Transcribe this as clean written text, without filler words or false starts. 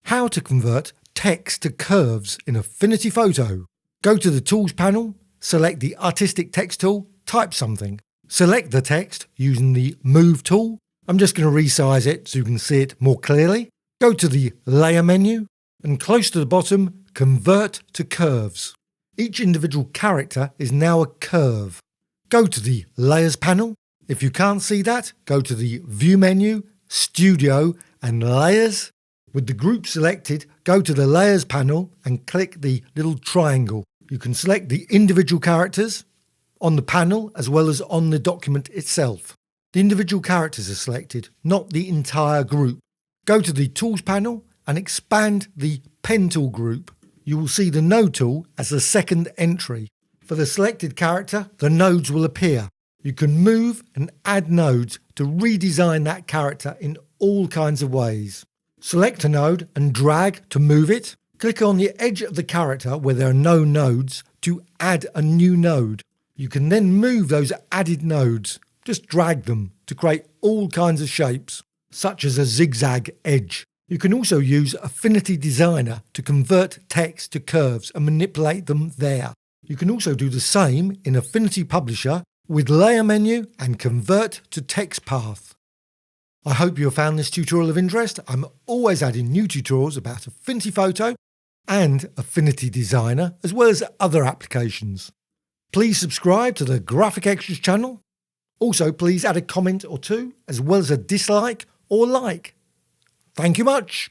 How to convert text to curves in Affinity Photo. Go to the Tools panel, select the Artistic Text tool, type something. Select the text using the Move tool. I'm just going to resize it so you can see it more clearly. Go to the Layer menu and close to the bottom, Convert to Curves. Each individual character is now a curve. Go to the Layers panel. If you can't see that, go to the View menu, Studio and Layers. With the group selected, go to the Layers panel and click the little triangle. You can select the individual characters on the panel as well as on the document itself. The individual characters are selected, not the entire group. Go to the Tools panel and expand the Pen tool group. You will see the Node tool as the second entry. For the selected character, the nodes will appear. You can move and add nodes to redesign that character in all kinds of ways. Select a node and drag to move it. Click on the edge of the character where there are no nodes to add a new node. You can then move those added nodes. Just drag them to create all kinds of shapes, such as a zigzag edge. You can also use Affinity Designer to convert text to curves and manipulate them there. You can also do the same in Affinity Publisher with Layer menu and Convert to Text Path. I hope you have found this tutorial of interest. I'm always adding new tutorials about Affinity Photo and Affinity Designer, as well as other applications. Please subscribe to the Graphic Extras channel. Also, please add a comment or two, as well as a dislike or like. Thank you much.